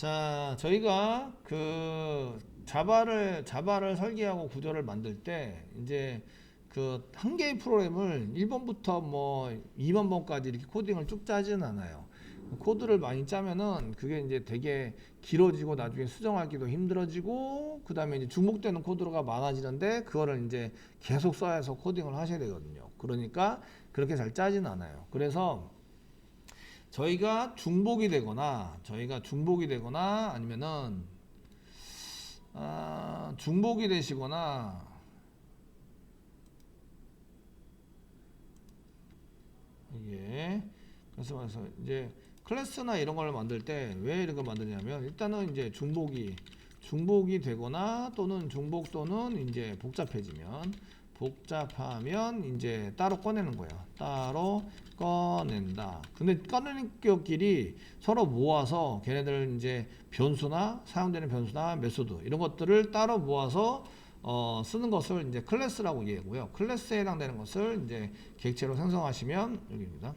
자, 저희가 그 자바를 설계하고 구조를 만들 때 이제 그 한 개의 프로그램을 1번부터 뭐 2만 번까지 이렇게 코딩을 쭉 짜지는 않아요. 코드를 많이 짜면은 그게 이제 되게 길어지고 나중에 수정하기도 힘들어지고 그다음에 이제 중복되는 코드가 많아지는데 그거를 이제 계속 써야 해서 코딩을 하셔야 되거든요. 그러니까 그렇게 잘 짜지는 않아요. 그래서 저희가 중복이 되거나 아니면은 중복이 되시거나 이게 그래서 이제 클래스나 이런 걸 만들 때 왜 이런 걸 만드냐면 일단은 이제 중복이 되거나 또는 중복 또는 이제 복잡하면 이제 따로 꺼내는 거예요. 따로 꺼낸다. 근데 꺼내는 것끼리 서로 모아서 걔네들 이제 사용되는 변수나 메소드 이런 것들을 따로 모아서 쓰는 것을 이제 클래스라고 얘기하고요. 클래스에 해당되는 것을 이제 객체로 생성하시면 여기입니다.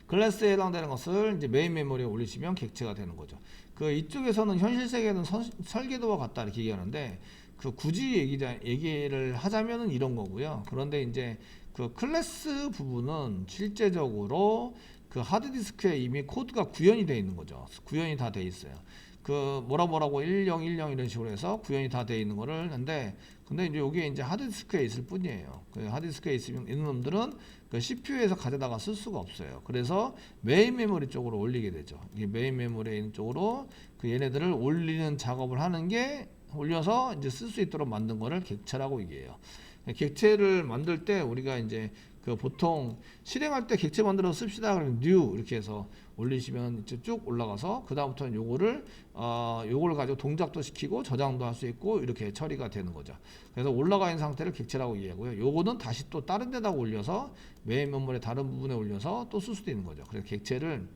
클래스에 해당되는 것을 이제 메인 메모리에 올리시면 객체가 되는 거죠. 그 이쪽에서는 현실 세계는 설계도와 같다 이렇게 얘기하는데 그 굳이 얘기를 하자면은 이런 거고요. 그런데 이제 그 클래스 부분은 실제적으로 그 하드디스크에 이미 코드가 구현이 되어 있는 거죠. 구현이 다 되어 있어요. 그 뭐라고 1010 이런 식으로 해서 구현이 다 되어 있는 거를 하는데 근데 이제 여기에 이제 하드디스크에 있을 뿐이에요. 그 하드디스크에 있는 놈들은 그 CPU에서 가져다가 쓸 수가 없어요. 그래서 메인 메모리 쪽으로 올리게 되죠. 이게 메인 메모리에 있는 쪽으로 그 얘네들을 올리는 작업을 하는 게 올려서 이제 쓸 수 있도록 만든 거를 객체라고 얘기해요. 객체를 만들 때 우리가 이제 그 보통 실행할 때 객체 만들어 씁시다 그러면 new 이렇게 해서 올리시면 이제 쭉 올라가서 그 다음부터는 요거를 가지고 동작도 시키고 저장도 할 수 있고 이렇게 처리가 되는 거죠. 그래서 올라가 있는 상태를 객체라고 얘기하고요. 요거는 다시 또 다른 데다 올려서 메인 메모리 다른 부분에 올려서 또 쓸 수도 있는 거죠. 그래서 객체를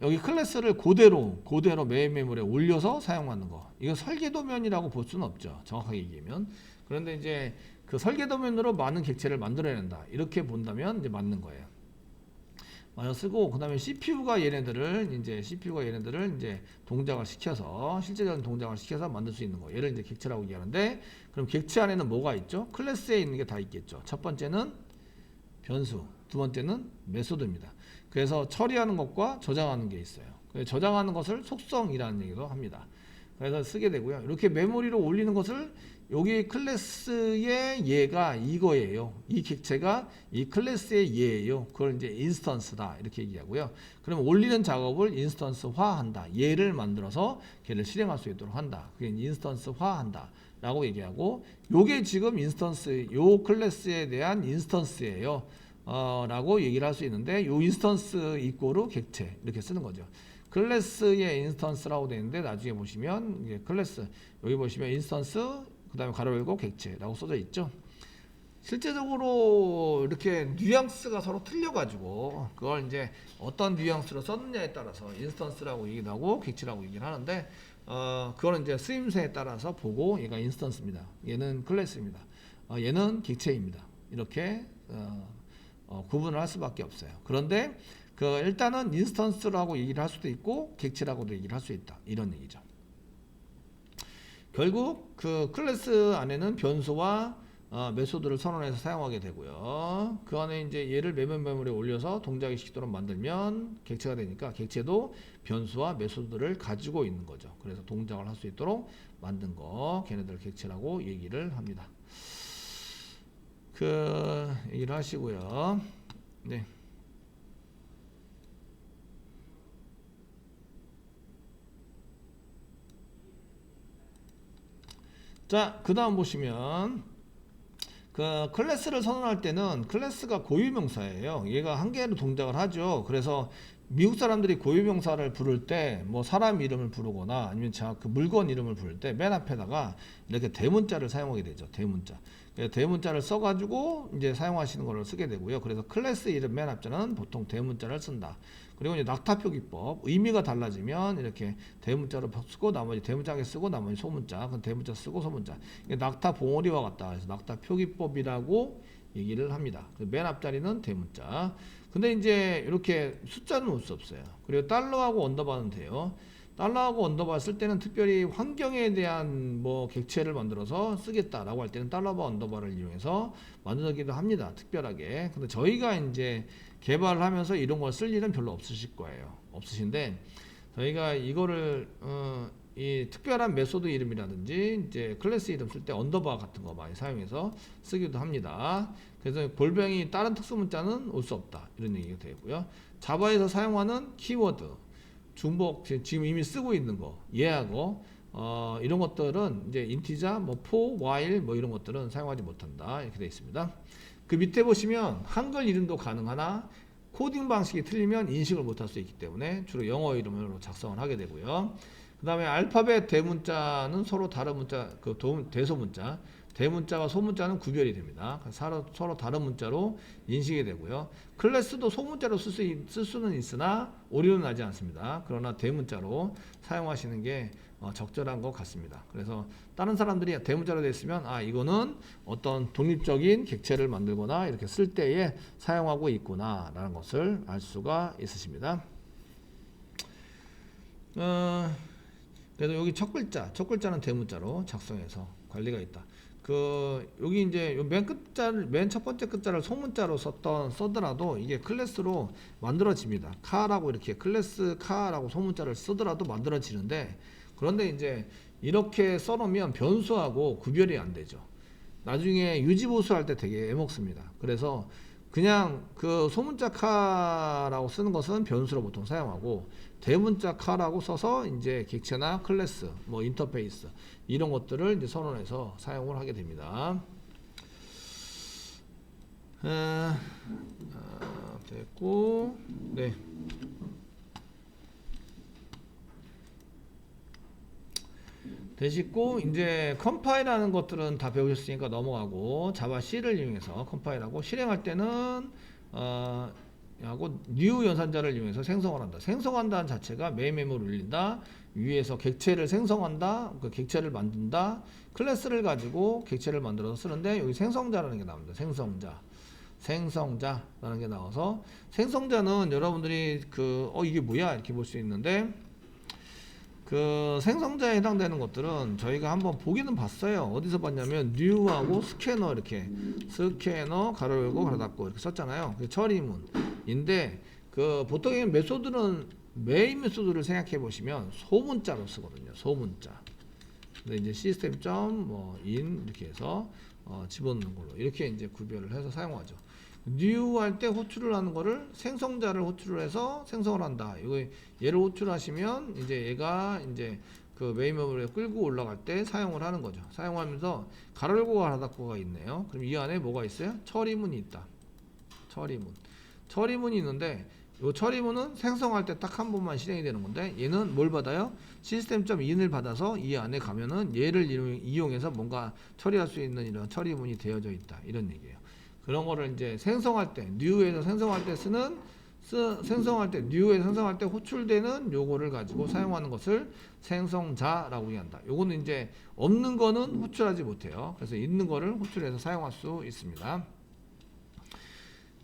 여기 클래스를 그대로 메인 메모리에 올려서 사용하는 거. 이건 설계도면이라고 볼 수는 없죠. 정확하게 얘기하면. 그런데 이제 그 설계도면으로 많은 객체를 만들어낸다. 이렇게 본다면 이제 맞는 거예요. 맞아 쓰고 그다음에 CPU가 얘네들을 이제 동작을 시켜서 실제적인 동작을 시켜서 만들 수 있는 거. 얘를 이제 객체라고 얘기하는데 그럼 객체 안에는 뭐가 있죠? 클래스에 있는 게 다 있겠죠. 첫 번째는 변수, 두 번째는 메소드입니다. 그래서 처리하는 것과 저장하는 게 있어요. 저장하는 것을 속성이라는 얘기도 합니다. 그래서 쓰게 되고요. 이렇게 메모리로 올리는 것을 여기 클래스의 얘가 이거예요. 이 객체가 이 클래스의 얘예요. 그걸 이제 인스턴스다 이렇게 얘기하고요. 그러면 올리는 작업을 인스턴스화한다. 얘를 만들어서 걔를 실행할 수 있도록 한다. 그게 인스턴스화한다. 라고 얘기하고 요게 지금 요 클래스에 대한 인스턴스예요. 라고 얘기를 할 수 있는데 요 인스턴스 이꼬르 객체 이렇게 쓰는 거죠. 클래스의 인스턴스라고 되어 있는데 나중에 보시면 이게 클래스 여기 보시면 인스턴스 그 다음에 가로 열고 객체라고 써져 있죠. 실제적으로 이렇게 뉘앙스가 서로 틀려가지고 그걸 이제 어떤 뉘앙스로 썼느냐에 따라서 인스턴스라고 얘기도 하고 객체라고 얘기를 하는데 그거는 이제 쓰임새에 따라서 보고 얘가 인스턴스입니다. 얘는 클래스입니다. 얘는 객체입니다. 이렇게 구분을 할 수밖에 없어요. 그런데 그 일단은 인스턴스라고 얘기를 할 수도 있고 객체라고도 얘기를 할 수 있다. 이런 얘기죠. 결국 그 클래스 안에는 변수와 메소드를 선언해서 사용하게 되고요. 그 안에 이제 얘를 메인 메모리에 올려서 동작이 시키도록 만들면 객체가 되니까 객체도 변수와 메소드를 가지고 있는 거죠. 그래서 동작을 할 수 있도록 만든 거 걔네들 객체라고 얘기를 합니다. 그 얘기를 하시고요. 네. 자, 그 다음 보시면 그 클래스를 선언할 때는 클래스가 고유명사예요. 얘가 한 개로 동작을 하죠. 그래서 미국 사람들이 고유명사를 부를 때 뭐 사람 이름을 부르거나 아니면 그 물건 이름을 부를 때 맨 앞에다가 이렇게 대문자를 사용하게 되죠. 대문자. 대문자를 써가지고 이제 사용하시는 거를 쓰게 되고요. 그래서 클래스 이름 맨 앞자는 보통 대문자를 쓴다. 그리고 이제 낙타표 기법 의미가 달라지면 이렇게 대문자로 쓰고 나머지 대문자에 쓰고 나머지 소문자, 그 대문자 쓰고 소문자. 낙타 봉오리와 같다. 그래서 낙타 표기법이라고 얘기를 합니다. 맨 앞자리는 대문자. 근데 이제 이렇게 숫자는 올 수 없어요. 그리고 달러하고 언더바는 돼요. 달러하고 언더바 쓸 때는 특별히 환경에 대한 뭐 객체를 만들어서 쓰겠다라고 할 때는 달러바 언더바를 이용해서 만들기도 합니다. 특별하게. 근데 저희가 이제 개발을 하면서 이런 걸 쓸 일은 별로 없으실 거예요. 없으신데 저희가 이거를 이 특별한 메소드 이름이라든지 이제 클래스 이름 쓸 때 언더바 같은 거 많이 사용해서 쓰기도 합니다. 그래서 골뱅이 다른 특수 문자는 올 수 없다 이런 얘기가 되고요. 자바에서 사용하는 키워드 중복 지금 이미 쓰고 있는 거 예하고 이런 것들은 이제 인티자 뭐 for, while 뭐 이런 것들은 사용하지 못한다 이렇게 되어 있습니다. 그 밑에 보시면 한글 이름도 가능하나 코딩 방식이 틀리면 인식을 못할 수 있기 때문에 주로 영어 이름으로 작성을 하게 되고요. 그 다음에 알파벳 대문자는 서로 다른 문자, 그 대소문자, 대문자와 소문자는 구별이 됩니다. 서로 다른 문자로 인식이 되고요. 클래스도 소문자로 쓸 수는 있으나 오류는 나지 않습니다. 그러나 대문자로 사용하시는 게 적절한 것 같습니다. 그래서 다른 사람들이 대문자로 되어 있으면 이거는 어떤 독립적인 객체를 만들거나 이렇게 쓸 때에 사용하고 있구나 라는 것을 알 수가 있으십니다. 그래서 여기 첫 글자는 대문자로 작성해서 관리가 있다. 여기 이제 맨 첫 번째 글자를 소문자로 써더라도 이게 클래스로 만들어집니다. 카라고 이렇게 클래스 카라고 소문자를 쓰더라도 만들어지는데 그런데 이제 이렇게 써놓으면 변수하고 구별이 안 되죠. 나중에 유지보수할 때 되게 애먹습니다. 그래서 그냥 그 소문자 카라고 쓰는 것은 변수로 보통 사용하고 대문자 카라고 써서 이제 객체나 클래스, 뭐 인터페이스 이런 것들을 이제 선언해서 사용을 하게 됩니다. 됐고, 네. 되시고 이제 컴파일하는 것들은 다 배우셨으니까 넘어가고 자바 C를 이용해서 컴파일하고 실행할 때는 하고 new 연산자를 이용해서 생성을 한다. 생성한다는 자체가 메인 메모를 올린다. 위에서 객체를 생성한다. 그 객체를 만든다. 클래스를 가지고 객체를 만들어서 쓰는데 여기 생성자라는 게 나옵니다. 생성자라는 게 나와서 생성자는 여러분들이 이게 뭐야 이렇게 볼 수 있는데 그 생성자에 해당되는 것들은 저희가 한번 보기는 봤어요. 어디서 봤냐면 new하고 스캐너 이렇게 스캐너 가로 열고 가로 닫고 이렇게 썼잖아요. 처리문인데 보통의 메소드는 메인 메소드를 생각해 보시면 소문자로 쓰거든요. 소문자. 근데 이제 시스템 인 이렇게 해서 집어넣는 걸로 이렇게 이제 구별을 해서 사용하죠. new 할 때 호출을 하는 거를 생성자를 호출을 해서 생성을 한다. 이거 얘를 호출하시면 이제 얘가 이제 그 메인 메모리에 끌고 올라갈 때 사용을 하는 거죠. 사용하면서 가로 열고 가로 닫고가 있네요. 그럼 이 안에 뭐가 있어요? 처리문이 있다. 처리문이 있는데 이 처리문은 생성할 때 딱 한 번만 실행이 되는 건데 얘는 뭘 받아요? 시스템.in을 받아서 이 안에 가면은 얘를 이용해서 뭔가 처리할 수 있는 이런 처리문이 되어져 있다. 이런 얘기예요. 그런 거를 이제 생성할 때, new에서 생성할 때 new에서 생성할 때 호출되는 요거를 가지고 사용하는 것을 생성자라고 얘기한다. 요거는 이제 없는 거는 호출하지 못해요. 그래서 있는 거를 호출해서 사용할 수 있습니다.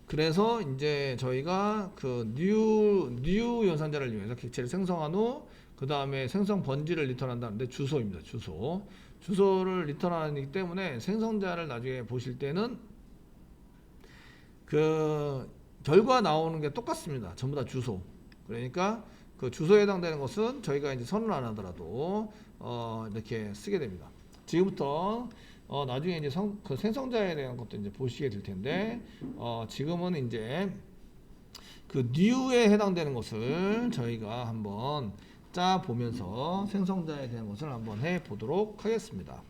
그래서 이제 저희가 new 연산자를 이용해서 객체를 생성한 후 그 다음에 생성 번지를 리턴한다는데 주소입니다. 주소를 리턴하기 때문에 생성자를 나중에 보실 때는 결과 나오는 게 똑같습니다. 전부 다 주소. 그러니까 그 주소에 해당되는 것은 저희가 이제 선언 안 하더라도 이렇게 쓰게 됩니다. 지금부터 나중에 이제 그 생성자에 대한 것도 이제 보시게 될 텐데 지금은 이제 그 new에 해당되는 것을 저희가 한번 짜 보면서 생성자에 대한 것을 한번 해 보도록 하겠습니다.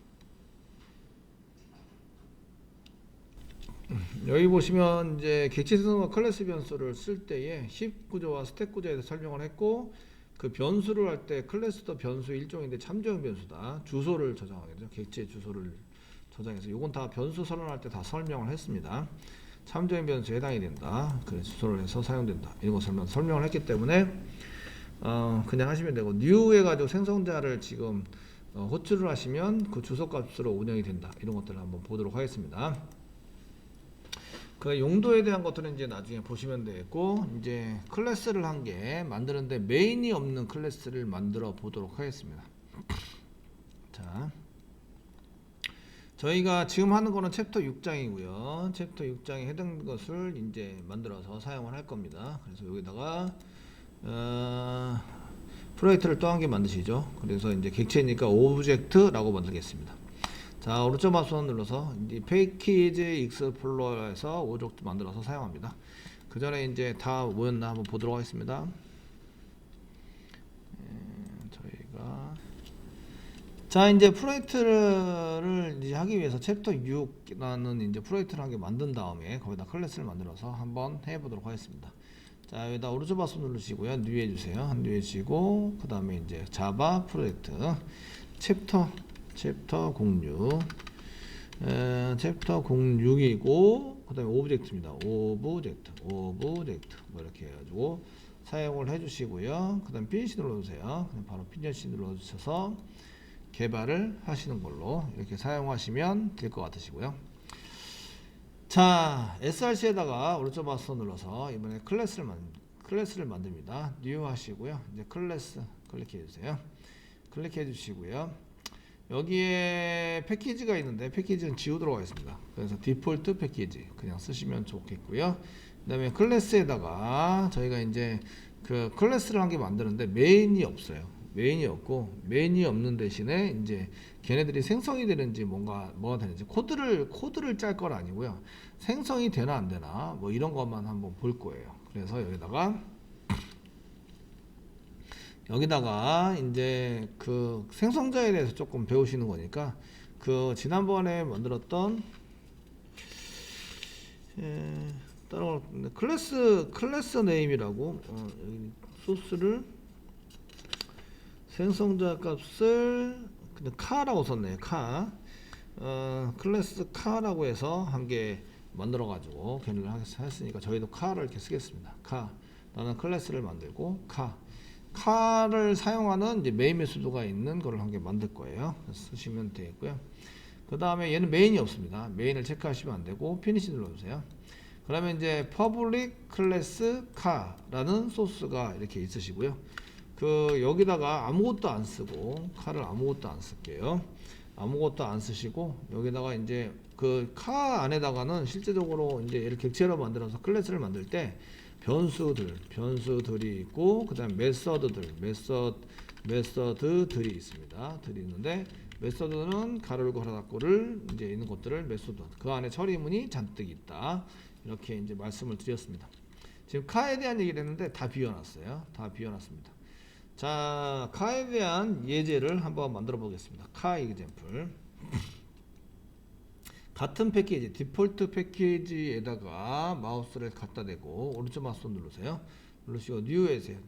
여기 보시면 이제 객체 생성과 클래스 변수를 쓸 때에 힙 구조와 스택 구조에 대해서 설명을 했고 그 변수를 할 때 클래스도 변수 일종인데 참조형 변수다. 주소를 저장하게 되죠. 객체 주소를 저장해서 이건 다 변수 선언할 때 다 설명을 했습니다. 참조형 변수에 해당이 된다. 그래서 주소를 해서 사용된다. 이런 것을 설명을 했기 때문에 그냥 하시면 되고 new 해가지고 생성자를 지금 호출을 하시면 그 주소 값으로 운영이 된다. 이런 것들을 한번 보도록 하겠습니다. 그 용도에 대한 것들은 이제 나중에 보시면 되겠고, 이제 클래스를 한 개 만드는데 메인이 없는 클래스를 만들어 보도록 하겠습니다. 자, 저희가 지금 하는 거는 챕터 6장이고요. 챕터 6장에 해당되는 것을 이제 만들어서 사용을 할 겁니다. 그래서 여기다가 프로젝트를 또 한 개 만드시죠. 그래서 이제 객체니까 오브젝트라고 만들겠습니다. 자, 오른쪽 마우스 눌러서 이제 패키지 익스플로러에서 오브젝트 만들어서 사용합니다. 그 전에 이제 다 뭐였나 한번 보도록 하겠습니다. 저희가 자, 이제 프로젝트를 이제 하기 위해서 챕터 6라는 이제 프로젝트를 한 개 만든 다음에 거기다 클래스를 만들어서 한번 해보도록 하겠습니다. 자, 여기다 오른쪽 마우스 누르시고요, 뉴 해주세요. 뉴 해주시고 그 다음에 이제 자바 프로젝트 챕터 06 챕터 06이고 그 다음에 오브젝트입니다. 오브젝트 뭐 이렇게 해가지고 사용을 해주시고요. 그 다음에 피니시 눌러주세요. 그냥 바로 피니시 눌러주셔서 개발을 하시는 걸로 이렇게 사용하시면 될 것 같으시고요. 자, src에다가 오른쪽 마우스 눌러서 이번에 클래스를 만듭니다. 뉴 하시고요. 이제 클래스 클릭해 주세요. 클릭해 주시고요. 여기에 패키지가 있는데 패키지는 지우도록 하겠습니다. 그래서 디폴트 패키지 그냥 쓰시면 좋겠고요. 그 다음에 클래스에다가 저희가 이제 그 클래스를 한 개 만드는데 메인이 없어요. 메인이 없고, 메인이 없는 대신에 이제 걔네들이 생성이 되는지 뭐가 되는지 코드를 짤 건 아니고요. 생성이 되나 안 되나 뭐 이런 것만 한번 볼 거예요. 그래서 여기다가 이제 그 생성자에 대해서 조금 배우시는 거니까 그 지난번에 만들었던 따로 클래스 네임이라고 소스를 생성자 값을 그냥 카라고 썼네요. 클래스 카라고 해서 한 개 만들어 가지고 걔를 했으니까 저희도 카를 이렇게 쓰겠습니다. 나는 클래스를 만들고 카를 사용하는 이제 메인 메소드가 있는 거를 한 개 만들 거예요. 쓰시면 되겠고요. 그 다음에 얘는 메인이 없습니다. 메인을 체크하시면 안 되고 피니시 눌러주세요. 그러면 이제 public class car라는 소스가 이렇게 있으시고요. 그 여기다가 아무것도 안 쓰고 카를 아무것도 안 쓸게요. 아무것도 안 쓰시고 여기다가 이제 그 카 안에다가는 실제적으로 이제 얘를 객체로 만들어서 클래스를 만들 때 변수들이 있고 그 다음에 메서드들이 있습니다. 들이 있는데 메서드는 가로를 닫고를 이제 있는 것들을 메소드 그 안에 처리문이 잔뜩 있다. 이렇게 이제 말씀을 드렸습니다. 지금 카에 대한 얘기를 했는데 다 비워놨어요. 다 비워놨습니다. 자, 카에 대한 예제를 한번 만들어 보겠습니다. 카 이그젬플. 같은 패키지, 디폴트 패키지에다가 마우스를 갖다 대고 오른쪽 마우스 누르세요. 누르시고 뉴 해주세요.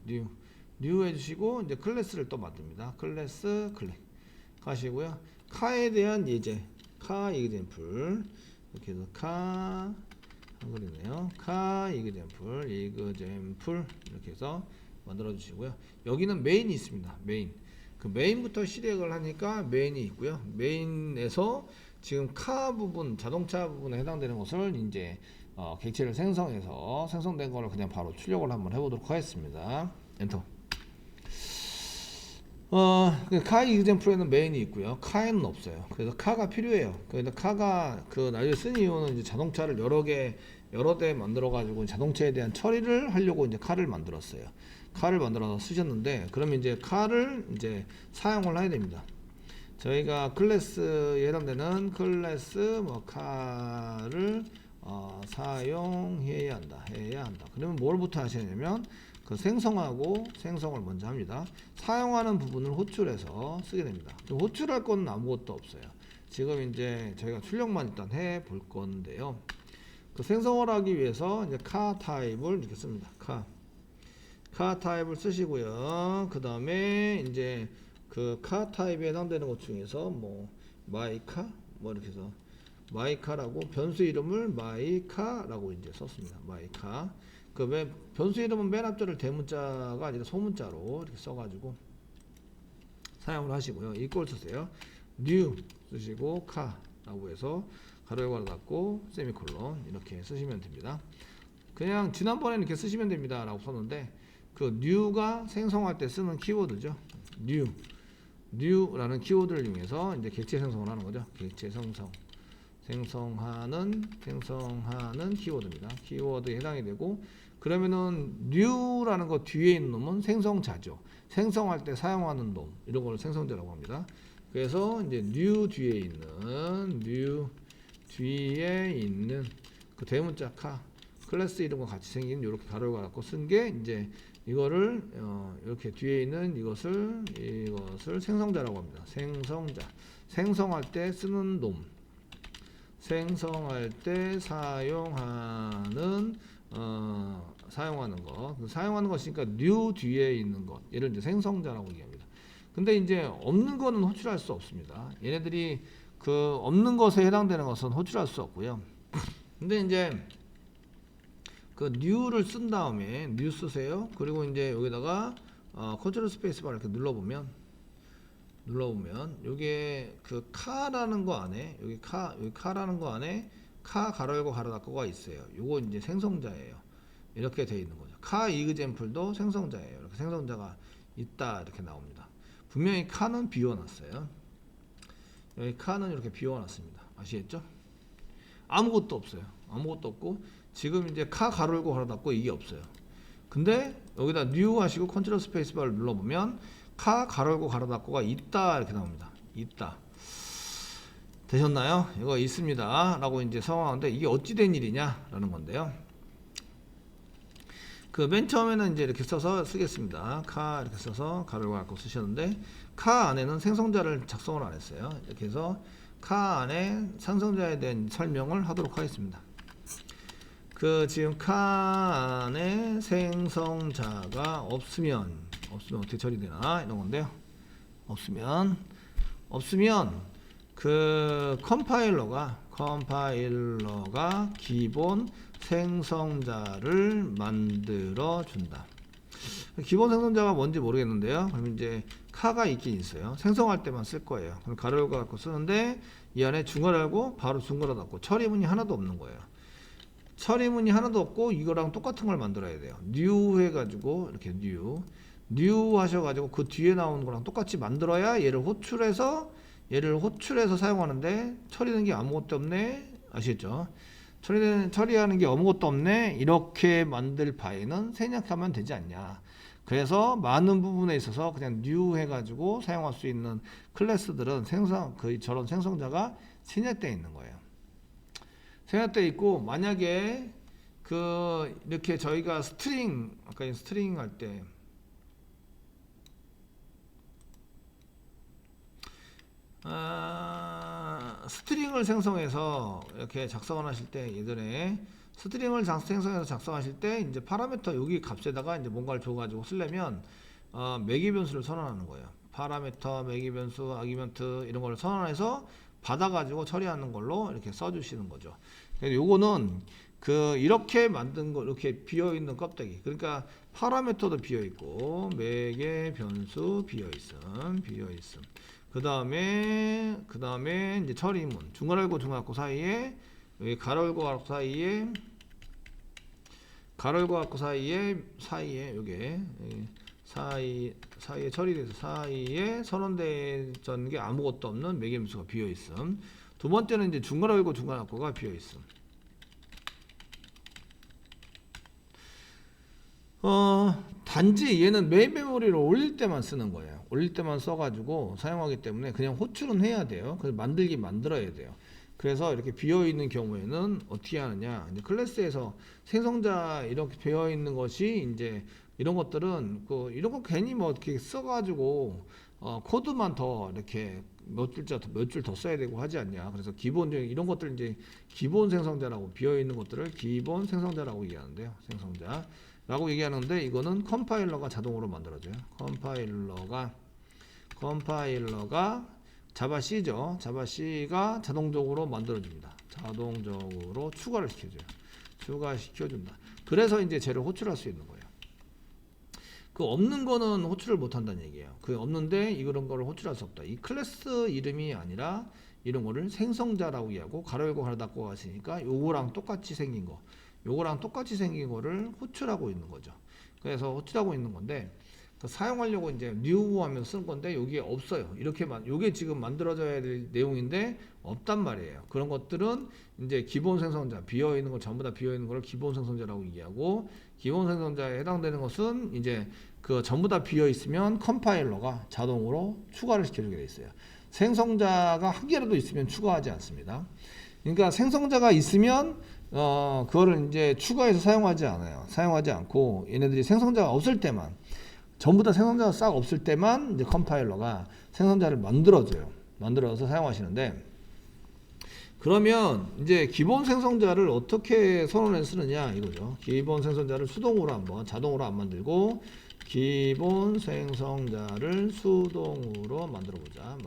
뉴 해주시고 이제 클래스를 또 만듭니다. 클래스 클릭 하시고요. 카에 대한 예제, 카 이그젬플 이렇게 해서 한글이네요. 카 이그젬플 이렇게 해서 만들어 주시고요. 여기는 메인이 있습니다. 그 메인부터 시작을 하니까 메인이 있고요. 메인에서 지금 카 부분, 자동차 부분에 해당되는 것을 이제 객체를 생성해서 생성된 거를 그냥 바로 출력을 한번 해보도록 하겠습니다. 엔터. 카 이그젬플에는 메인이 있고요. 카에는 없어요. 그래서 카가 필요해요. 그래서 카가 그 나중에 쓴 이유는 이제 자동차를 여러 대 만들어 가지고 자동차에 대한 처리를 하려고 이제 카를 만들었어요. 카를 만들어서 쓰셨는데 그러면 이제 카를 이제 사용을 해야 됩니다. 저희가 클래스에 해당되는 클래스 카를 사용해야 한다. 그러면 뭘부터 하셔야 되냐면 그 생성을 먼저 합니다. 사용하는 부분을 호출해서 쓰게 됩니다. 호출할 건 아무것도 없어요. 지금 이제 저희가 출력만 일단 해 볼 건데요. 그 생성을 하기 위해서 이제 카 타입을 이렇게 씁니다. 카 타입을 쓰시고요. 그 다음에 이제 그 카 타입에 해당되는 것 중에서 뭐 마이카 이렇게 해서 마이카라고 변수 이름을 마이카라고 이제 썼습니다. 마이카. 그 변수 이름은 맨 앞자를 대문자가 아니라 소문자로 이렇게 써가지고 사용을 하시고요. 이꼴 쓰세요. new 쓰시고 카라고 해서 가로 열고 가로 닫고 세미콜론 이렇게 쓰시면 됩니다. 그냥 지난번에는 이렇게 쓰시면 됩니다 라고 썼는데 그 new가 생성할 때 쓰는 키워드죠. new라는 키워드를 이용해서 이제 객체 생성을 하는 거죠. 객체 생성하는 키워드입니다. 키워드에 해당이 되고, 그러면은 new라는 거 뒤에 있는 놈은 생성자죠. 생성할 때 사용하는 놈, 이런 걸 생성자라고 합니다. 그래서 이제 new 뒤에 있는 그 대문자 카 클래스 이름과 같이 생긴 이렇게 가로를 갖고 쓴 게 이제 이거를 이렇게 뒤에 있는 이것을 생성자라고 합니다. 생성자. 생성할 때 쓰는 놈. 생성할 때 사용하는 거. 사용하는 것이니까 new 뒤에 있는 것. 얘를 이제 생성자라고 얘기합니다. 근데 이제 없는 거는 호출할 수 없습니다. 얘네들이 그 없는 것에 해당되는 것은 호출할 수 없고요. 근데 이제 그 new를 쓴 다음에 new 쓰세요. 그리고 이제 여기다가 컨트롤 스페이스 바 이렇게 눌러보면 요게 그 카라는 거 안에 여기 카라는 거 안에 카 가로 열고 가로 닫고가 있어요. 요거 이제 생성자예요. 이렇게 돼 있는 거죠. 카 이그젬플도 생성자예요. 이렇게 생성자가 있다 이렇게 나옵니다. 분명히 카는 비워놨어요. 여기 카는 이렇게 비워놨습니다. 아시겠죠? 아무것도 없어요. 아무것도 없고 지금 이제 카 가로 열고 가로 닫고 이게 없어요. 근데 여기다 new 하시고 컨트롤 스페이스 바를 눌러보면 카 가로 열고 가로 닫고가 있다 이렇게 나옵니다. 있다. 되셨나요? 이거 있습니다 라고 이제 상황하는데 이게 어찌 된 일이냐 라는 건데요. 그 맨 처음에는 이제 이렇게 써서 쓰겠습니다. 카 이렇게 써서 가로 열고 닫고 쓰셨는데 카 안에는 생성자를 작성을 안 했어요. 이렇게 해서 카 안에 생성자에 대한 설명을 하도록 하겠습니다. 그 지금 카 안에 생성자가 없으면 어떻게 처리되나 이런 건데요. 없으면 그 컴파일러가 기본 생성자를 만들어 준다. 기본 생성자가 뭔지 모르겠는데요. 그럼 이제 카가 있긴 있어요. 생성할 때만 쓸 거예요. 그럼 가로 열고 갖고 쓰는데 이 안에 중괄호 열고 바로 중괄호 닫고 처리문이 하나도 없는 거예요. 처리문이 하나도 없고 이거랑 똑같은 걸 만들어야 돼요. new 해가지고 이렇게 new 하셔가지고 그 뒤에 나오는 거랑 똑같이 만들어야 얘를 호출해서 사용하는데 처리되는 게 아무것도 없네. 아시겠죠? 처리하는 게 아무것도 없네. 이렇게 만들 바에는 생략하면 되지 않냐. 그래서 많은 부분에 있어서 그냥 new 해가지고 사용할 수 있는 클래스들은 저런 생성자가 생략되어 있는 거예요. 생략되어 있고, 만약에 이렇게 저희가 아까 스트링 할 때 스트링을 생성해서 이렇게 작성을 하실 때 예전에 스트링을 생성해서 작성하실 때 이제 파라미터 여기 값에다가 이제 뭔가를 줘가지고 쓰려면 매개 변수를 선언하는 거예요. 파라미터, 매개 변수, 아기먼트 이런 걸 선언해서 받아가지고 처리하는 걸로 이렇게 써주시는 거죠. 요거는 이렇게 만든 거, 이렇게 비어있는 껍데기. 그러니까 파라미터도 비어있고, 매개 변수 비어있음. 그 다음에 이제 처리문. 중괄호 열고 중괄호 닫고 사이에, 여기 가로 열고 가로 사이에, 요게, 사이에 처리돼서 사이에 선언되던 게 아무것도 없는 매개 변수가 비어있음. 두 번째는 이제 중괄호 열고 중괄호 닫고가 비어있음. 단지 얘는 메인 메모리를 올릴 때만 쓰는 거예요. 올릴 때만 써가지고 사용하기 때문에 그냥 호출은 해야 돼요. 그래서 만들어야 돼요. 그래서 이렇게 비어있는 경우에는 어떻게 하느냐. 이제 클래스에서 생성자 이렇게 비어있는 것이 이제 이런 것들은 이런 거 괜히 뭐 이렇게 써가지고 코드만 더 이렇게 몇 줄 더 써야 되고 하지 않냐. 그래서 기본적인 이런 것들 이제 기본 생성자라고 비어있는 것들을 기본 생성자라고 얘기하는데요. 생성자라고 얘기하는데 이거는 컴파일러가 자동으로 만들어줘요. 컴파일러가 자바C죠. 자바C가 자동적으로 만들어줍니다. 자동적으로 추가를 시켜준다. 그래서 이제 쟤를 호출할 수 있는 거예요. 없는 거는 호출을 못 한다는 얘기예요. 없는데 이런 거를 호출할 수 없다. 이 클래스 이름이 아니라 이런 거를 생성자라고 이해하고 가로 열고 가로 닫고 갔으니까 요거랑 똑같이 생긴 거, 요거랑 똑같이 생긴 거를 호출하고 있는 거죠. 그래서 호출하고 있는 건데 사용하려고 이제 new 하면 쓰는 건데 여기에 없어요. 이렇게만 요게 지금 만들어져야 될 내용인데 없단 말이에요. 그런 것들은 이제 기본 생성자 비어 있는 거 전부 다 비어 있는 걸 기본 생성자라고 얘기하고 기본 생성자에 해당되는 것은 이제 그 전부 다 비어 있으면 컴파일러가 자동으로 추가를 시켜주게 돼 있어요. 생성자가 한 개라도 있으면 추가하지 않습니다. 그러니까 생성자가 있으면 그거를 이제 추가해서 사용하지 않아요. 사용하지 않고 얘네들이 생성자가 없을 때만 전부 다 생성자가 싹 없을 때만 이제 컴파일러가 생성자를 만들어줘요. 만들어서 사용하시는데 그러면 이제 기본 생성자를 어떻게 선언해 쓰느냐 이거죠. 기본 생성자를 수동으로 한번 자동으로 안 만들고 기본 생성자를 수동으로 만들어보자.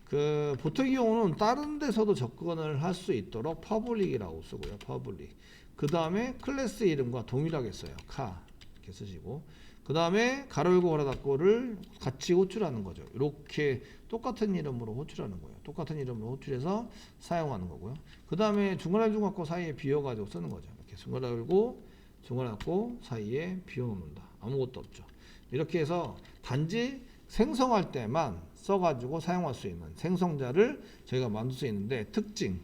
그 보통의 경우는 다른 데서도 접근을 할 수 있도록 퍼블릭이라고 쓰고요. 퍼블릭. 그 다음에 클래스 이름과 동일하게 써요. 카 이렇게 쓰시고 그 다음에 가로 열고 가로 닫고를 같이 호출하는 거죠. 이렇게 똑같은 이름으로 호출하는 거예요. 똑같은 이름으로 호출해서 사용하는 거고요. 그 다음에 중괄호 중괄호 사이에 비워가지고 쓰는 거죠. 이렇게 중괄호 열고 중괄호 닫고 사이에 비워놓는다. 아무것도 없죠. 이렇게 해서 단지 생성할 때만 써가지고 사용할 수 있는 생성자를 저희가 만들 수 있는데 특징은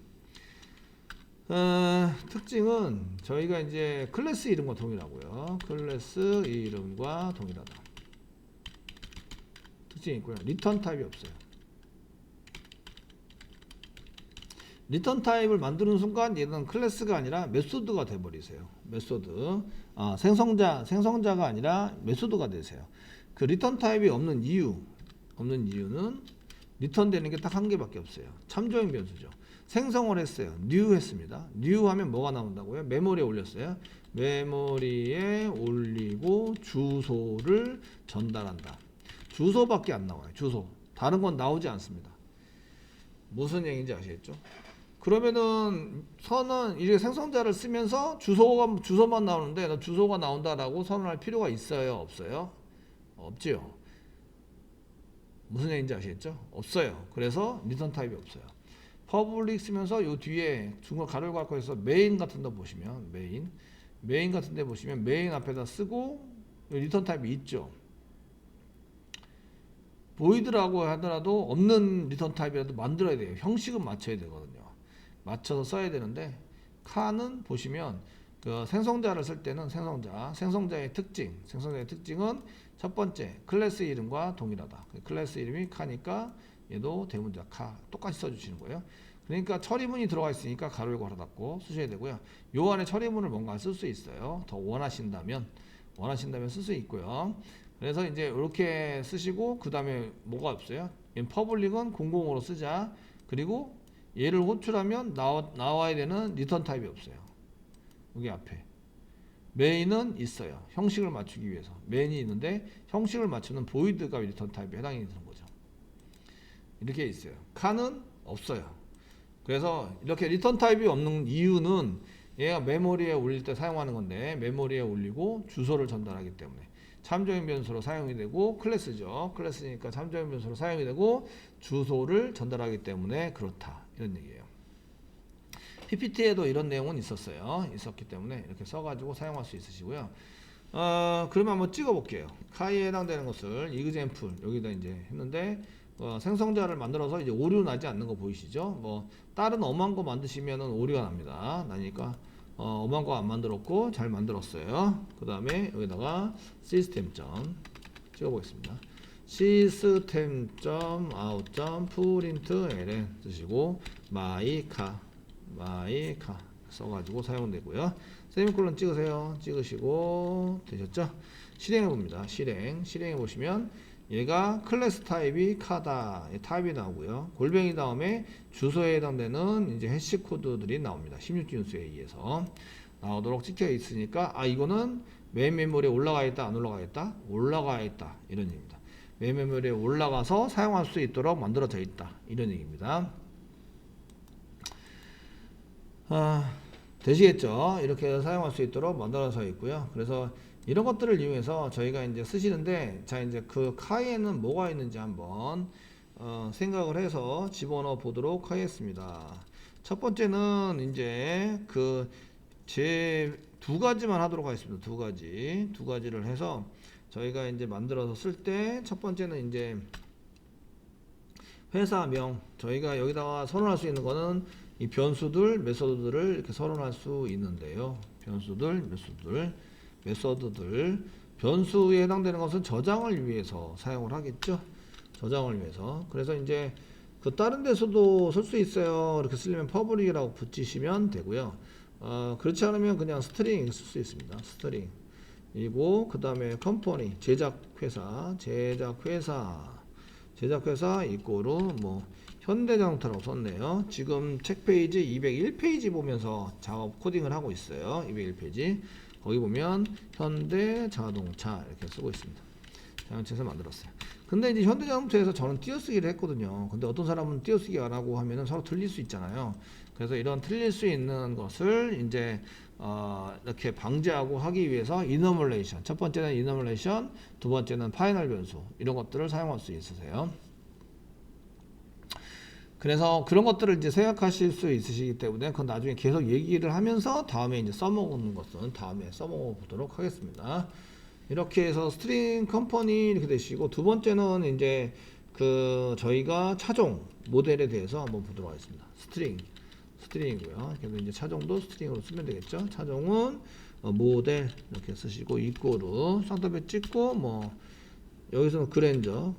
저희가 이제 클래스 이름과 동일하고요. 클래스 이름과 동일하다. 특징이 있고요. 리턴 타입이 없어요. 리턴 타입을 만드는 순간 얘는 클래스가 아니라 메소드가 돼버리세요. 메소드. 생성자가 아니라 메소드가 되세요. 그 리턴 타입이 없는 이유는 리턴 되는 게 딱 한 개밖에 없어요. 참조형 변수죠. 생성을 했어요. new 했습니다. new 하면 뭐가 나온다고요? 메모리에 올렸어요. 메모리에 올리고 주소를 전달한다. 주소밖에 안 나와요. 주소. 다른 건 나오지 않습니다. 무슨 얘기인지 아시겠죠? 그러면은 선은 이렇게 생성자를 쓰면서 주소만 나오는데 너 주소가 나온다라고 선언할 필요가 있어요? 없어요? 없지요. 무슨 얘기인지 아시겠죠? 없어요. 그래서 리턴 타입이 없어요. 퍼블릭 쓰면서 요 뒤에 중괄 가로를 갖고 해서 메인 같은 데 보시면 메인 같은 데 보시면 메인 앞에다 쓰고 리턴 타입이 있죠. 보이드라고 하더라도 없는 리턴 타입이라도 만들어야 돼요. 형식은 맞춰야 되거든요. 맞춰서 써야 되는데 칸은 보시면 그 생성자를 쓸 때는 생성자의 특징은 첫 번째 클래스 이름과 동일하다. 클래스 이름이 카니까 얘도 대문자 카 똑같이 써주시는 거예요. 그러니까 처리문이 들어가 있으니까 가로 열고 가로 닫고 쓰셔야 되고요. 요 안에 처리문을 뭔가 쓸 수 있어요. 더 원하신다면 쓸 수 있고요. 그래서 이제 이렇게 쓰시고 그 다음에 뭐가 없어요? 퍼블릭은 공공으로 쓰자. 그리고 얘를 호출하면 나와야 되는 리턴 타입이 없어요. 여기 앞에 메인은 있어요. 형식을 맞추기 위해서 메인이 있는데 형식을 맞추는 보이드가 리턴 타입에 해당이 되는 거죠. 이렇게 있어요. 칸은 없어요. 그래서 이렇게 리턴 타입이 없는 이유는 얘가 메모리에 올릴 때 사용하는 건데 메모리에 올리고 주소를 전달하기 때문에 참조형 변수로 사용이 되고 클래스죠. 클래스니까 참조형 변수로 사용이 되고 주소를 전달하기 때문에 그렇다. 이런 얘기예요. PPT에도 이런 내용은 있었기 때문에 이렇게 써가지고 사용할 수 있으시고요. 그러면 한번 찍어볼게요. 카이에 해당되는 것을 example 여기다 이제 했는데 생성자를 만들어서 이제 오류 나지 않는 거 보이시죠? 뭐 다른 엄한 거 만드시면은 오류가 납니다. 나니까 엄한 거 안 만들었고 잘 만들었어요. 그 다음에 여기다가 시스템점 찍어보겠습니다. system.out.println 쓰시고 마이카 써가지고 사용되고요. 세미콜론 찍으세요. 찍으시고 되셨죠? 실행해 봅니다. 실행해 보시면 얘가 클래스 타입이 카다 타입이 나오고요. 골뱅이 다음에 주소에 해당되는 이제 해시 코드들이 나옵니다. 16지 인수에 의해서 나오도록 찍혀 있으니까 이거는 메인 메모리에 올라가 있다 안 올라가 있다? 올라가 있다 이런 얘기입니다. 메인 메모리에 올라가서 사용할 수 있도록 만들어져 있다 이런 얘기입니다. 되시겠죠? 이렇게 사용할 수 있도록 만들어져 있고요. 그래서 이런 것들을 이용해서 저희가 이제 쓰시는데 자 이제 그 카이에는 뭐가 있는지 한번 생각을 해서 집어넣어 보도록 하겠습니다. 첫 번째는 이제 그 제 두 가지만 하도록 하겠습니다. 두 가지를 해서 저희가 이제 만들어서 쓸 때 첫 번째는 이제 회사명, 저희가 여기다가 선언할 수 있는 거는 이 변수들, 메소드들을 이렇게 선언할 수 있는데요. 변수들, 메소드들, 변수에 해당되는 것은 저장을 위해서 사용을 하겠죠. 저장을 위해서. 그래서 이제 그 다른 데서도 쓸 수 있어요. 이렇게 쓰려면 퍼블릭이라고 붙이시면 되고요. 그렇지 않으면 그냥 스트링 쓸 수 있습니다. 스트링이고 그 다음에 컴퍼니, 제작회사 이꼬르 뭐 현대자동차라고 썼네요. 지금 책 페이지 201페이지 보면서 작업 코딩을 하고 있어요. 201페이지 거기 보면 현대자동차 이렇게 쓰고 있습니다. 자동차에서 만들었어요. 근데 이제 현대자동차에서 저는 띄어쓰기를 했거든요. 근데 어떤 사람은 띄어쓰기 안 하고 하면은 서로 틀릴 수 있잖아요. 그래서 이런 틀릴 수 있는 것을 이제 이렇게 방지하고 하기 위해서 이너멀레이션, 첫 번째는 이너멀레이션, 두 번째는 파이널 변수, 이런 것들을 사용할 수 있으세요. 그래서 그런 것들을 이제 생각하실 수 있으시기 때문에 그건 나중에 계속 얘기를 하면서 다음에 이제 써먹는 것은 다음에 써먹어 보도록 하겠습니다. 이렇게 해서 스트링 컴퍼니 이렇게 되시고, 두 번째는 이제 그 저희가 차종 모델에 대해서 한번 보도록 하겠습니다. 스트링이고요. 그래서 이제 차종도 스트링으로 쓰면 되겠죠. 차종은 모델 이렇게 쓰시고 이꼬르 쌍따옴 찍고 뭐 여기서는 그랜저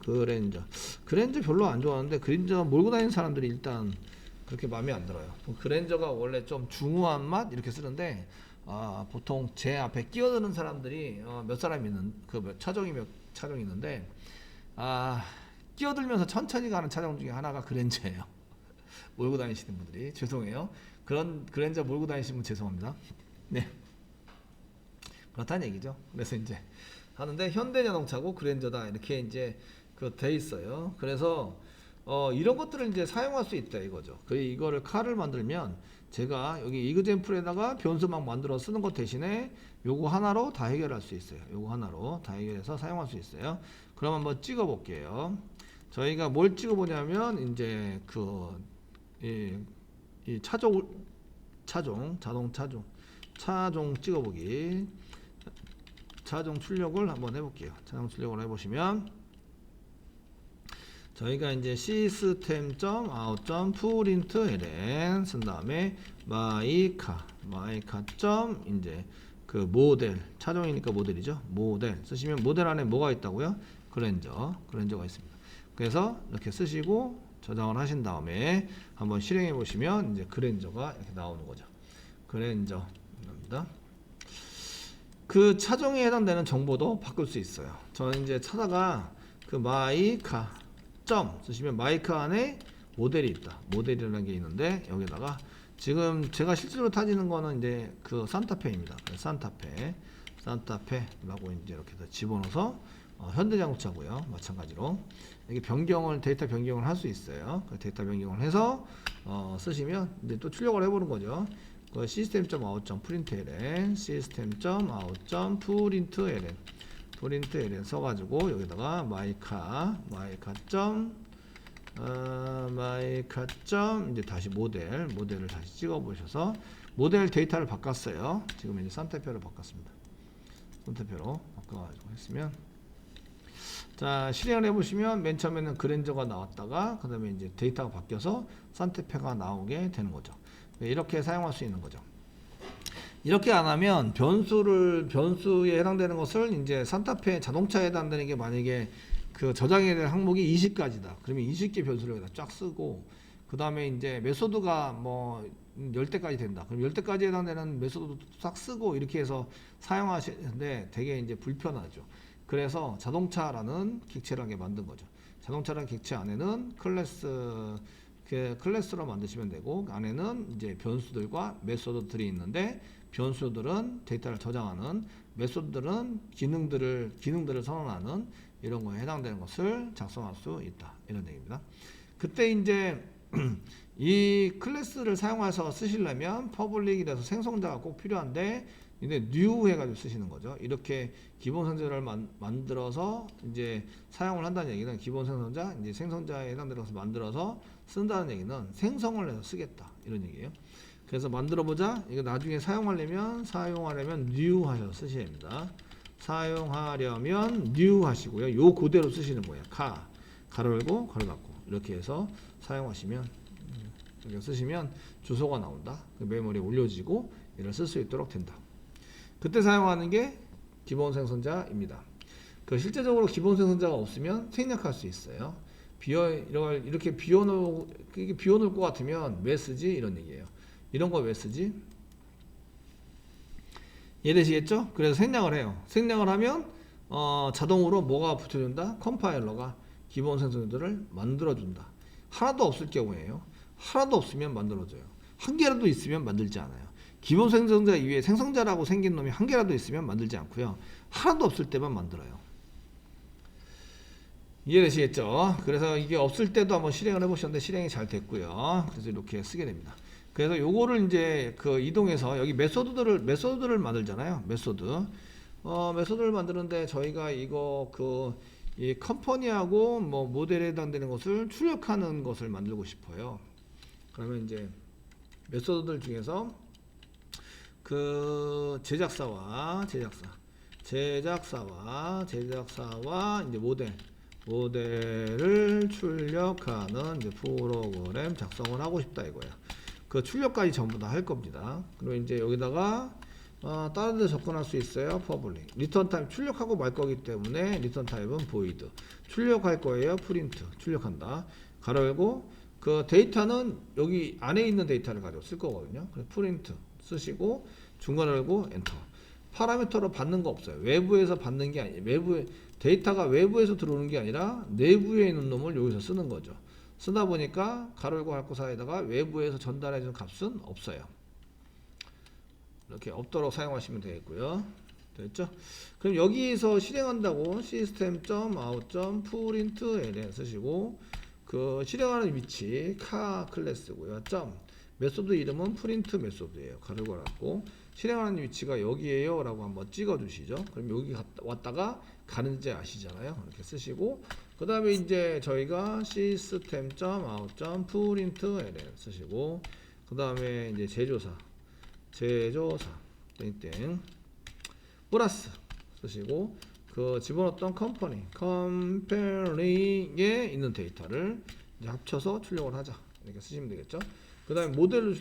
별로 안 좋아하는데 그랜저 몰고 다니는 사람들이 일단 그렇게 마음에 안 들어요. 그랜저가 원래 좀 중후한 맛 이렇게 쓰는데 보통 제 앞에 끼어드는 사람들이 몇 사람 있는 그 차종이 몇 차종이 있는데 끼어들면서 천천히 가는 차종 중에 하나가 그랜저예요. 몰고 다니시는 분들이 죄송해요. 그런 그랜저 몰고 다니시는 분 죄송합니다. 네, 그렇다는 얘기죠. 그래서 이제 하는데 현대자동차고 그랜저다 이렇게 이제 그 돼 있어요. 그래서 이런 것들을 이제 사용할 수 있다 이거죠. 이거를 칼을 만들면 제가 여기 이그젠플에다가 변수 막 만들어 쓰는 것 대신에 요거 하나로 다 해결할 수 있어요. 요거 하나로 다 해결해서 사용할 수 있어요. 그럼 한번 찍어 볼게요. 저희가 뭘 찍어 보냐면 이제 이 차종 찍어보기, 차종 출력을 한번 해볼게요. 차종 출력을 해보시면 저희가 이제 system.out.println 쓴 다음에 마이카 이제 그 모델, 차종이니까 모델이죠. 모델 쓰시면 모델 안에 뭐가 있다고요? 그랜저가 있습니다. 그래서 이렇게 쓰시고 저장을 하신 다음에 한번 실행해 보시면 이제 그랜저가 이렇게 나오는 거죠. 그랜저입니다. 그 차종에 해당되는 정보도 바꿀 수 있어요. 저는 이제 찾아가 그 마이카 점 쓰시면 마이카 안에 모델이 있다. 모델이라는 게 있는데 여기다가 지금 제가 실제로 타지는 거는 이제 그 산타페입니다. 산타페라고 이제 이렇게 집어넣어서 현대자동차고요. 마찬가지로 이게 데이터 변경을 할 수 있어요. 그 데이터 변경을 해서 쓰시면 이제 또 출력을 해보는 거죠. 그 system.out.println system.out.println 써가지고 여기다가 마이카 이제 다시 모델을 다시 찍어 보셔서 모델 데이터를 바꿨어요. 지금 이제 산타페로 바꿨습니다. 산타페로 바꿔가지고 했으면, 자 실행을 해보시면 맨 처음에는 그랜저가 나왔다가 그 다음에 이제 데이터가 바뀌어서 산타페가 나오게 되는 거죠. 이렇게 사용할 수 있는 거죠. 이렇게 안 하면 변수에 해당되는 것을 이제 산타페 자동차에 해당되는 게 만약에 그 저장해야 될 항목이 20가지다. 그러면 20개 변수를 여기다 쫙 쓰고 그 다음에 이제 메소드가 뭐 10대까지 된다. 그럼 10대까지 해당되는 메소드도 싹 쓰고 이렇게 해서 사용하시는데 되게 이제 불편하죠. 그래서 자동차라는 객체라는 게 만든 거죠. 자동차라는 객체 안에는 클래스로 만드시면 되고 안에는 이제 변수들과 메소드들이 있는데 변수들은 데이터를 저장하는, 메소드들은 기능들을 선언하는 이런 거에 해당되는 것을 작성할 수 있다. 이런 얘기입니다. 그때 이제 이 클래스를 사용해서 쓰시려면 퍼블릭이라서 생성자가 꼭 필요한데 근데 new 해가지고 쓰시는 거죠. 이렇게 기본 생성자를 만들어서 이제 사용을 한다는 얘기는 기본 생성자, 이제 생성자에 해당되어서 만들어서 쓴다는 얘기는 생성을 해서 쓰겠다 이런 얘기예요. 그래서 만들어보자. 이거 나중에 사용하려면 new 하셔서 쓰셔야 됩니다. 사용하려면 new 하시고요. 요 그대로 쓰시는 거예요. 가로 열고 가로 닫고 이렇게 해서 사용하시면 이렇게 쓰시면 주소가 나온다. 그 메모리에 올려지고 이를 쓸 수 있도록 된다. 그때 사용하는 게 기본 생성자입니다. 그 실제적으로 기본 생성자가 없으면 생략할 수 있어요. 이렇게 비워놓을 것 같으면 왜 쓰지? 이런 얘기예요. 이런 거 왜 쓰지? 이해되시겠죠? 그래서 생략을 해요. 생략을 하면 자동으로 뭐가 붙여준다? 컴파일러가 기본 생성자들을 만들어준다. 하나도 없을 경우에요. 하나도 없으면 만들어줘요. 한 개라도 있으면 만들지 않아요. 기본 생성자 이외에 생성자라고 생긴 놈이 한 개라도 있으면 만들지 않고요. 하나도 없을 때만 만들어요. 이해되시겠죠? 그래서 이게 없을 때도 한번 실행을 해보셨는데 실행이 잘 됐고요. 그래서 이렇게 쓰게 됩니다. 그래서 요거를 이제 그 이동해서 여기 메소드를 만들잖아요. 메소드를 만드는데 저희가 이거 이 컴퍼니하고 뭐 모델에 해당되는 것을 출력하는 것을 만들고 싶어요. 그러면 이제 메소드들 중에서 그 제작사와 이제 모델을 출력하는 이제 프로그램 작성을 하고 싶다 이거야. 그 출력까지 전부 다 할 겁니다. 그리고 이제 여기다가 다른 데 접근할 수 있어요. 퍼블릭. 리턴 타입 출력하고 말 거기 때문에 리턴 타입은 void. 출력할 거예요. 프린트. 출력한다. 가로 열고 그 데이터는 여기 안에 있는 데이터를 가지고 쓸 거거든요. 그래서 프린트 쓰시고 중간에 열고 엔터. 파라미터로 받는 거 없어요. 외부에서 받는 게 아니에요. 데이터가 외부에서 들어오는 게 아니라 내부에 있는 놈을 여기서 쓰는 거죠. 쓰다 보니까 가로 열고 닫고 사이에다가 외부에서 전달해 주는 값은 없어요. 이렇게 없도록 사용하시면 되겠고요. 됐죠? 그럼 여기서 실행한다고 system.out.println 쓰시고 그 실행하는 위치 클래스고요. 메소드 이름은 프린트 메소드예요. 가로 닫고 실행하는 위치가 여기에요 라고 한번 찍어 주시죠. 그럼 여기 왔다가 가는지 아시잖아요. 이렇게 쓰시고 그 다음에 이제 저희가 system.out.println 쓰시고 그 다음에 이제 제조사 땡땡 플러스 쓰시고 그 집어넣었던 컴퍼니에 있는 데이터를 이제 합쳐서 출력을 하자 이렇게 쓰시면 되겠죠. 그 다음에 모델을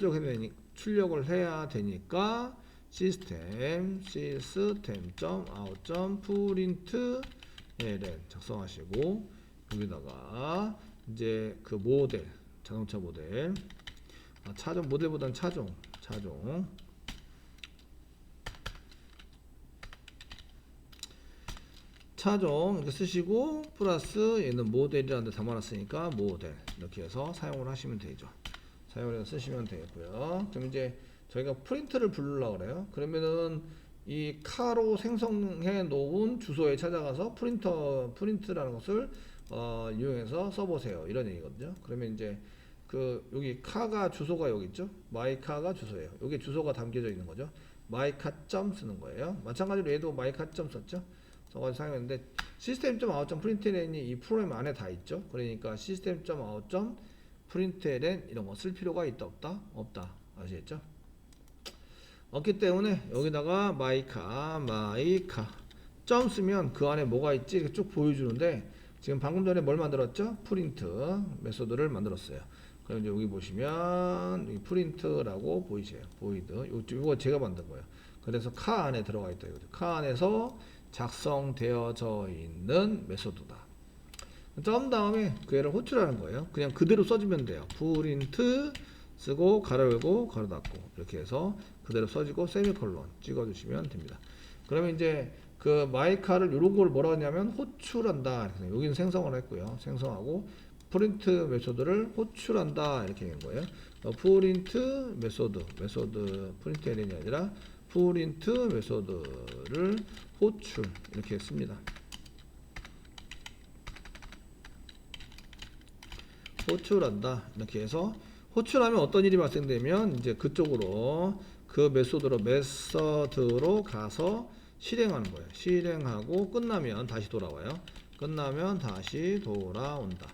출력을 해야 되니까 system.out.println 작성하시고 여기다가 이제 그 모델 자동차 모델 차종 모델보다는 차종 이렇게 쓰시고 플러스 얘는 모델이라는 데 담아놨으니까 모델 이렇게 해서 사용을 하시면 되죠. 사용을 해서 쓰시면 되겠고요. 그럼 이제 저희가 프린트를 부르려고 그래요. 그러면은 이 카로 생성해 놓은 주소에 찾아가서 프린트라는 것을 이용해서 써보세요. 이런 얘기거든요. 그러면 이제 그 여기 카가 주소가 여기 있죠. 마이카가 주소예요. 여기 주소가 담겨져 있는 거죠. 마이카점 쓰는 거예요. 마찬가지로 얘도 마이카점 썼죠. 써가지고 사용했는데 system.out.println이 이 프로그램 안에 다 있죠. 그러니까 system.out.println 이런 거 쓸 필요가 있다 없다? 없다. 아시겠죠? 없기 때문에 여기다가 마이카 점 쓰면 그 안에 뭐가 있지 이렇게 쭉 보여주는데 지금 방금 전에 뭘 만들었죠? 프린트 메소드를 만들었어요. 그럼 이제 여기 보시면 이 프린트라고 보이세요. 보이드. 이거 제가 만든 거예요. 그래서 카 안에 들어가 있다. 카 안에서 작성되어져 있는 메소드다. 점 다음에 그 애를 호출하는 거예요. 그냥 그대로 써주면 돼요. 프린트 쓰고 가로 열고 가로 닫고 이렇게 해서 그대로 써지고 세미콜론 찍어주시면 됩니다. 그러면 이제 그 마이카를 이런 걸 뭐라 하냐면 호출한다. 여기는 생성을 했고요. 생성하고 프린트 메소드를 호출한다 이렇게 된 거예요. 프린트 메소드 프린트 LN이 아니라 프린트 메소드를 호출 이렇게 했습니다. 호출한다 이렇게 해서 호출하면 어떤 일이 발생되면 이제 그쪽으로 그 메소드로 가서 실행하는 거예요. 실행하고 끝나면 다시 돌아와요. 끝나면 다시 돌아온다.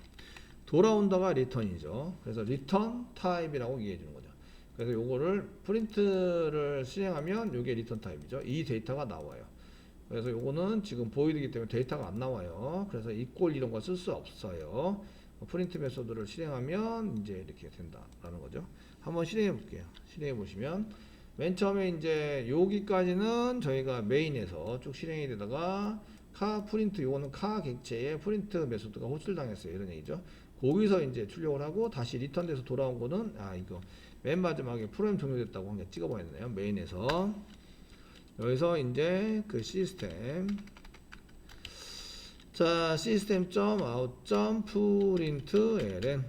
돌아온다가 리턴이죠. 그래서 리턴 타입이라고 얘기해 주는 거죠. 그래서 요거를 프린트를 실행하면 요게 리턴 타입이죠. 이 데이터가 나와요. 그래서 요거는 지금 보이드이기 때문에 데이터가 안 나와요. 그래서 이꼴 이런 거 쓸 수 없어요. 프린트 메소드를 실행하면 이제 이렇게 된다라는 거죠. 한번 실행해 볼게요. 실행해 보시면 맨 처음에 이제 여기까지는 저희가 메인에서 쭉 실행이 되다가 카 프린트, 요거는 카 객체에 프린트 메소드가 호출당했어요. 이런 얘기죠. 거기서 이제 출력을 하고 다시 리턴돼서 돌아온 거는 이거 맨 마지막에 프로그램 종료됐다고 한개 찍어봐야되네요. 메인에서 여기서 이제 그 시스템, 자 system.out.println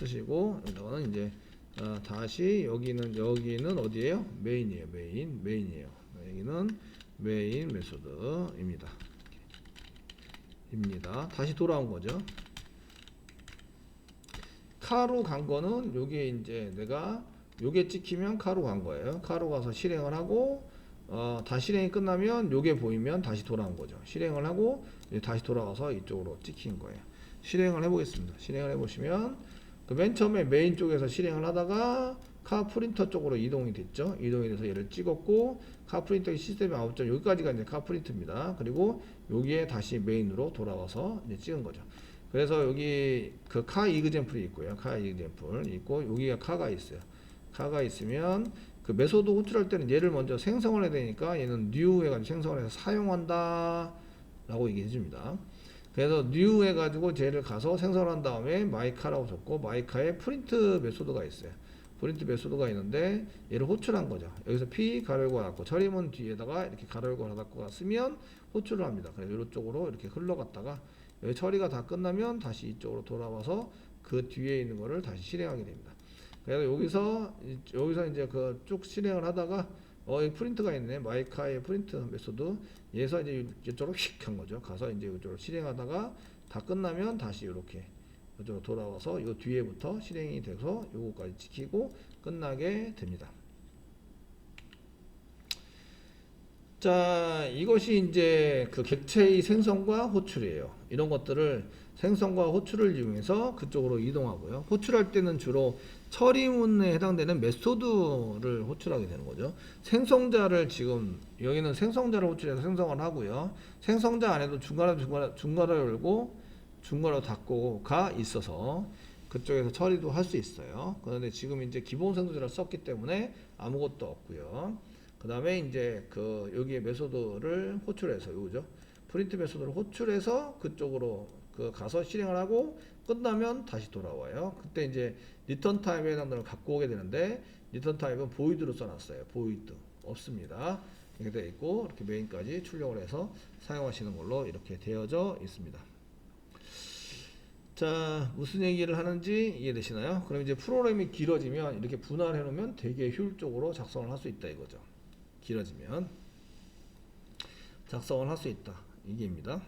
쓰시고 여기다가는 이제 다시 여기는 어디에요? 메인이에요. 메인이에요. 여기는 메인 메소드입니다. 다시 돌아온 거죠. 카로 간 거는 요게 이제 내가 요게 찍히면 카로 간 거예요. 카로 가서 실행을 하고 다 실행이 끝나면 요게 보이면 다시 돌아온 거죠. 실행을 하고 다시 돌아와서 이쪽으로 찍힌 거예요. 실행을 해보겠습니다. 실행을 해보시면 그 맨 처음에 메인 쪽에서 실행을 하다가 카 프린터 쪽으로 이동이 됐죠. 이동이 돼서 얘를 찍었고 카 프린터 시스템이 아웃점 여기까지가 이제 카 프린트입니다. 그리고 여기에 다시 메인으로 돌아와서 이제 찍은 거죠. 그래서 여기 그 카 이그젠플이 있고요. 카 이그젠플 있고 여기가 카가 있어요. 카가 있으면 그 메소드 호출할 때는 얘를 먼저 생성을 해야 되니까 얘는 new 해가지고 생성을 해서 사용한다 라고 얘기해 줍니다. 그래서 new 해가지고 쟤를 가서 생성을 한 다음에 마이카라고 적고 마이카에 프린트 메소드가 있어요. 프린트 메소드가 있는데 얘를 호출한 거죠. 여기서 p 가로열고 닫고 처리문 뒤에다가 이렇게 가로열고 닫고가 쓰면 호출을 합니다. 그래서 이쪽으로 이렇게 흘러갔다가 여기 처리가 다 끝나면 다시 이쪽으로 돌아와서 그 뒤에 있는 거를 다시 실행하게 됩니다. 그래서 여기서 이제 그 쭉 실행을 하다가 여기 프린트가 있네. 마이카의 프린트 메소드. 얘에서 이제 이쪽으로 휙 한 거죠. 가서 이제 이쪽으로 실행하다가 다 끝나면 다시 이렇게 이쪽으로 돌아와서 이 뒤에부터 실행이 돼서 요거까지 지키고 끝나게 됩니다. 자, 이것이 이제 그 객체의 생성과 호출이에요. 이런 것들을 생성과 호출을 이용해서 그쪽으로 이동하고요. 호출할 때는 주로 처리문에 해당되는 메소드를 호출하게 되는 거죠. 생성자를 지금 여기는 생성자를 호출해서 생성을 하고요. 생성자 안에도 중괄호 열고 중괄호 닫고가 있어서 그쪽에서 처리도 할 수 있어요. 그런데 지금 이제 기본 생성자를 썼기 때문에 아무것도 없고요. 그 다음에 이제 그 여기에 메소드를 호출해서 요거죠. 프린트 메소드를 호출해서 그쪽으로 그 가서 실행을 하고 끝나면 다시 돌아와요. 그때 이제 리턴 타입에 해당되는 걸 갖고 오게 되는데 리턴 타입은 보이드로 써놨어요. 보이드 없습니다. 이렇게 되어 있고 이렇게 메인까지 출력을 해서 사용하시는 걸로 이렇게 되어져 있습니다. 자, 무슨 얘기를 하는지 이해되시나요? 그럼 이제 프로그램이 길어지면 이렇게 분할해 놓으면 되게 효율적으로 작성을 할 수 있다 이거죠. 길어지면 작성을 할 수 있다 이게입니다.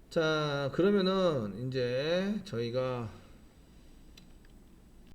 자, 그러면은 이제 저희가